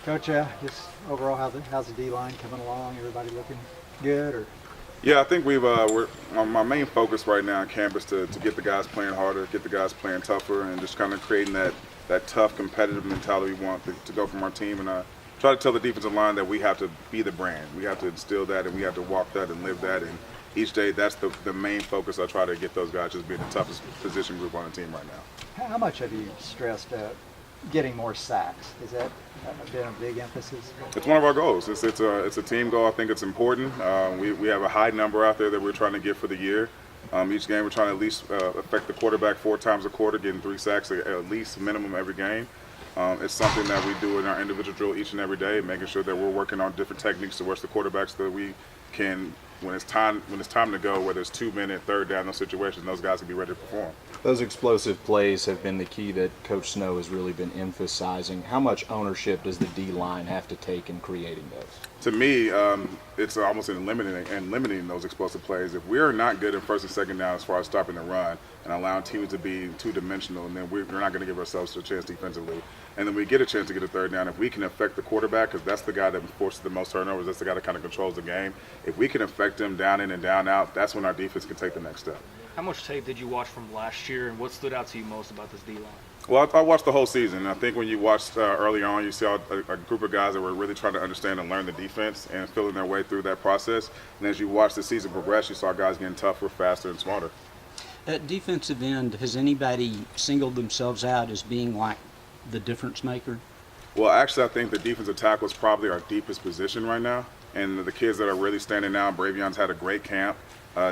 Coach, just overall, how's the D line coming along? Everybody looking good, or Yeah, I think my main focus right now in camp is to get the guys playing harder, get the guys playing tougher, and just kind of creating that tough, competitive mentality we want to go from our team. And try to tell the defensive line that we have to be the brand. We have to instill that, and we have to walk that and live that. And each day, that's the main focus I try to get those guys just being the toughest position group on the team right now. how much have you stressed getting more sacks? Has that been a big emphasis? It's one of our goals. It's a team goal. I think it's important. We have a high number out there that we're trying to get for the year. Each game we're trying to at least affect the quarterback 4 times a quarter, getting 3 sacks at least minimum every game. It's something that we do in our individual drill each and every day, making sure that we're working on different techniques to rush the quarterbacks so that we can, when it's time to go, whether it's 2-minute, third down, those situations, those guys can be ready to perform. Those explosive plays have been the key that Coach Snow has really been emphasizing. How much ownership does the D-line have to take in creating those? To me, it's almost limiting those explosive plays. If we're not good in first and second down as far as stopping the run and allowing teams to be two-dimensional, and then we're not going to give ourselves a chance defensively. And then we get a chance to get a third down. If we can affect the quarterback, because that's the guy that forces the most turnovers, that's the guy that kind of controls the game. If we can affect him down in and down out, that's when our defense can take the next step. How much tape did you watch from last year, and what stood out to you most about this D-line? Well, I watched the whole season. I think when you watched early on, you saw a group of guys that were really trying to understand and learn the defense and feeling their way through that process. And as you watched the season progress, you saw guys getting tougher, faster, and smarter. At defensive end, has anybody singled themselves out as being like the difference maker? Well, actually, I think the defensive tackle is probably our deepest position right now. And the kids that are really standing out, Bravion's had a great camp.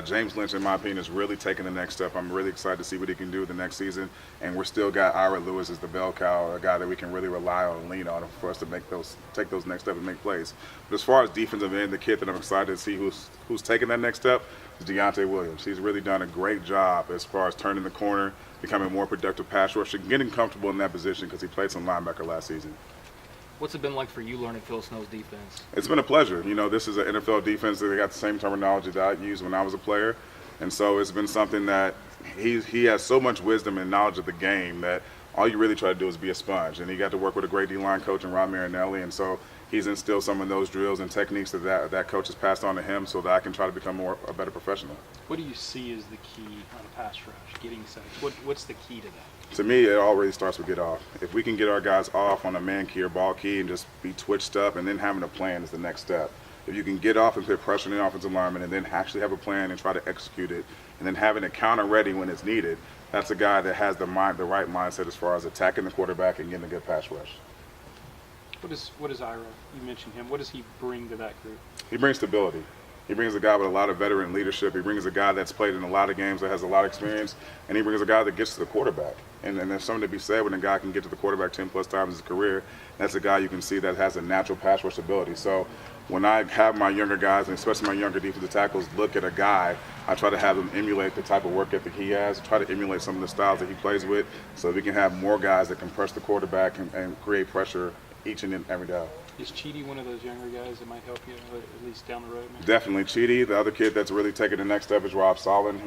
James Lynch, in my opinion, is really taking the next step. I'm really excited to see what he can do the next season. And we're still got Ira Lewis as the bell cow, a guy that we can really rely on and lean on for us to take those next steps and make plays. But as far as defensive end, the kid that I'm excited to see who's taking that next step is Deontay Williams. He's really done a great job as far as turning the corner, becoming a more productive pass rusher, getting comfortable in that position because he played some linebacker last season. What's it been like for you learning Phil Snow's defense? It's been a pleasure. You know, this is an NFL defense that they got the same terminology that I used when I was a player. And so it's been something that he has so much wisdom and knowledge of the game that all you really try to do is be a sponge. And he got to work with a great D-line coach in Ron Marinelli. And so he's instilled some of those drills and techniques that coach has passed on to him so that I can try to become a better professional. What do you see as the key on a pass rush, getting sacks? What's the key to that? To me, it already starts with get off. If we can get our guys off on a man key or ball key and just be twitched up, and then having a plan is the next step. If you can get off and put pressure on the offensive lineman and then actually have a plan and try to execute it, and then having a counter ready when it's needed, that's a guy that has the right mindset as far as attacking the quarterback and getting a good pass rush. What is Ira? You mentioned him. What does he bring to that group? He brings stability. He brings a guy with a lot of veteran leadership. He brings a guy that's played in a lot of games, that has a lot of experience, and he brings a guy that gets to the quarterback. And there's something to be said when a guy can get to the quarterback 10 plus times in his career. That's a guy you can see that has a natural pass rush ability. So when I have my younger guys, and especially my younger defensive tackles, look at a guy, I try to have them emulate the type of work ethic he has, try to emulate some of the styles that he plays with, so we can have more guys that can press the quarterback and create pressure each and every down. Is Cheedy one of those younger guys that might help you at least down the road? Maybe? Definitely Cheedy. The other kid that's really taking the next step is Rob Solin.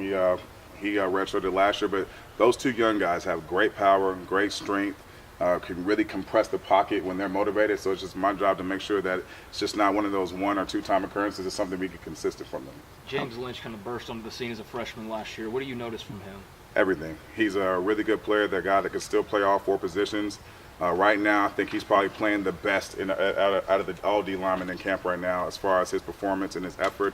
He redshirted last year, but those two young guys have great power, great strength, can really compress the pocket when they're motivated. So it's just my job to make sure that it's just not one of those 1 or 2 time occurrences. It's something we get consistent from them. James Lynch kind of burst onto the scene as a freshman last year. What do you notice from him? Everything. He's a really good player, that guy that can still play all 4 positions. Right now, I think he's probably playing the best out of the all D linemen in camp right now as far as his performance and his effort.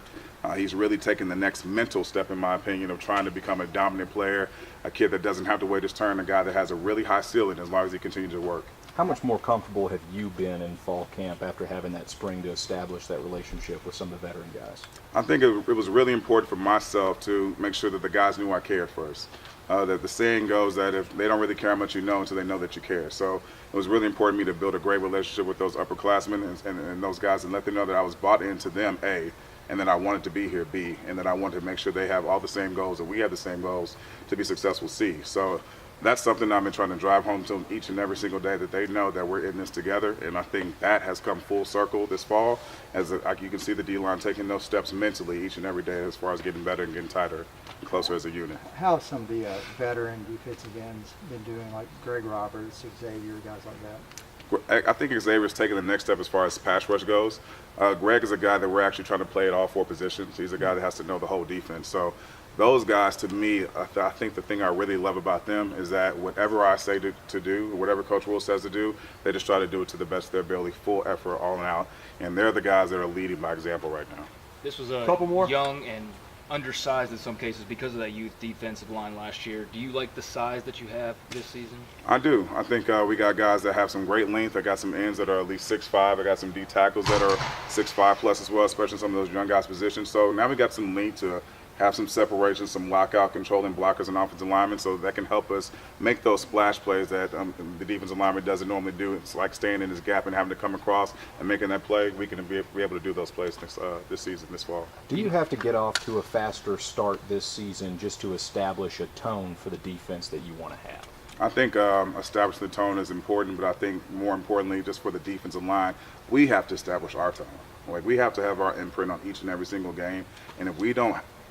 He's really taken the next mental step, in my opinion, of trying to become a dominant player, a kid that doesn't have to wait his turn, a guy that has a really high ceiling as long as he continues to work. How much more comfortable have you been in fall camp after having that spring to establish that relationship with some of the veteran guys? I think it was really important for myself to make sure that the guys knew I cared first. That the saying goes that if they don't really care how much you know until they know that you care. So it was really important to me to build a great relationship with those upperclassmen and those guys and let them know that I was bought into them, A, and that I wanted to be here, B, and that I wanted to make sure they have all the same goals, that we have the same goals to be successful, C. So that's something I've been trying to drive home to them each and every single day, that they know that we're in this together. And I think that has come full circle this fall, as you can see the D-line taking those steps mentally each and every day as far as getting better and getting tighter and closer as a unit. How have some of the veteran defensive ends been doing, like Greg Roberts, Xavier, guys like that? I think Xavier's taking the next step as far as pass rush goes. Greg is a guy that we're actually trying to play at all 4 positions. He's a guy that has to know the whole defense. So those guys, to me, I think the thing I really love about them is that whatever I say to do, whatever Coach Rule says to do, they just try to do it to the best of their ability, full effort, all out. And they're the guys that are leading by example right now. This was a Couple more. young and undersized in some cases because of that youth defensive line last year. Do you like the size that you have this season? I do. I think we got guys that have some great length. I got some ends that are at least 6'5". I got some D tackles that are 6'5" plus as well, especially in some of those young guys' positions. So now we got some length to have some separation, some lockout controlling blockers and offensive linemen, so that can help us make those splash plays that the defensive lineman doesn't normally do. It's like staying in his gap and having to come across and making that play. We can be able to do those plays this season, this fall. Do you have to get off to a faster start this season just to establish a tone for the defense that you want to have? I think establishing the tone is important, but I think more importantly, just for the defensive line, we have to establish our tone. Like, we have to have our imprint on each and every single game, and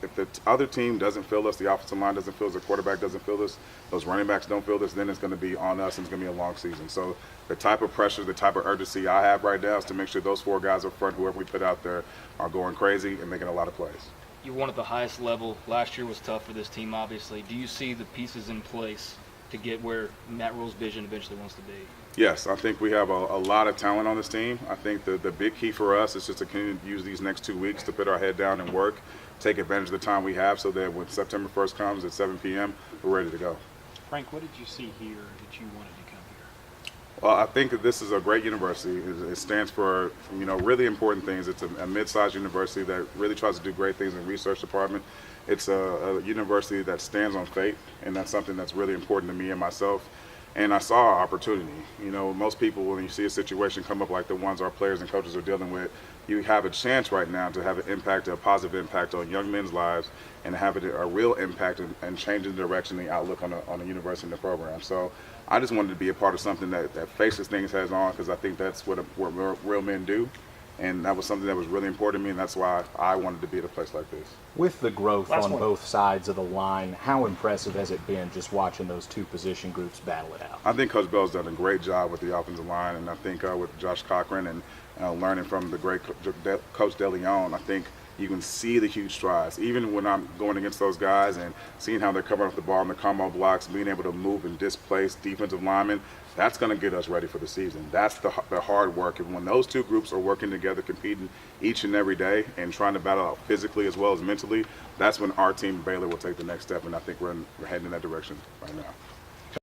if the other team doesn't feel us, the offensive line doesn't feel us, the quarterback doesn't feel us, those running backs don't feel us, then it's going to be on us and it's going to be a long season. So the type of pressure, the type of urgency I have right now is to make sure those 4 guys up front, whoever we put out there, are going crazy and making a lot of plays. You won at the highest level. Last year was tough for this team, obviously. Do you see the pieces in place to get where Matt Rule's vision eventually wants to be? Yes, I think we have a lot of talent on this team. I think the big key for us is just to continue to use these next 2 weeks to put our head down and work, take advantage of the time we have so that when September 1st comes at 7 p.m., we're ready to go. Frank, what did you see here that you wanted to come here? Well, I think that this is a great university. It stands for, really important things. It's a mid-sized university that really tries to do great things in the research department. It's a university that stands on faith, and that's something that's really important to me and myself. And I saw an opportunity. Most people, when you see a situation come up like the ones our players and coaches are dealing with, you have a chance right now to have an impact, a positive impact on young men's lives, and have a real impact and changing the direction, the outlook on the university and the program. So I just wanted to be a part of something that faces things heads on, because I think that's what real men do. And that was something that was really important to me, and that's why I wanted to be at a place like this. With the growth Last on one. both sides of the line, how impressive has it been just watching those 2 position groups battle it out? I think Coach Bell's done a great job with the offensive line, and I think with Josh Cochran and learning from the great Coach DeLeon, I think you can see the huge strides. Even when I'm going against those guys and seeing how they're covering up the ball in the combo blocks, being able to move and displace defensive linemen, that's going to get us ready for the season. That's the hard work. And when those 2 groups are working together, competing each and every day and trying to battle out physically as well as mentally, that's when our team, Baylor, will take the next step. And I think we're heading in that direction right now.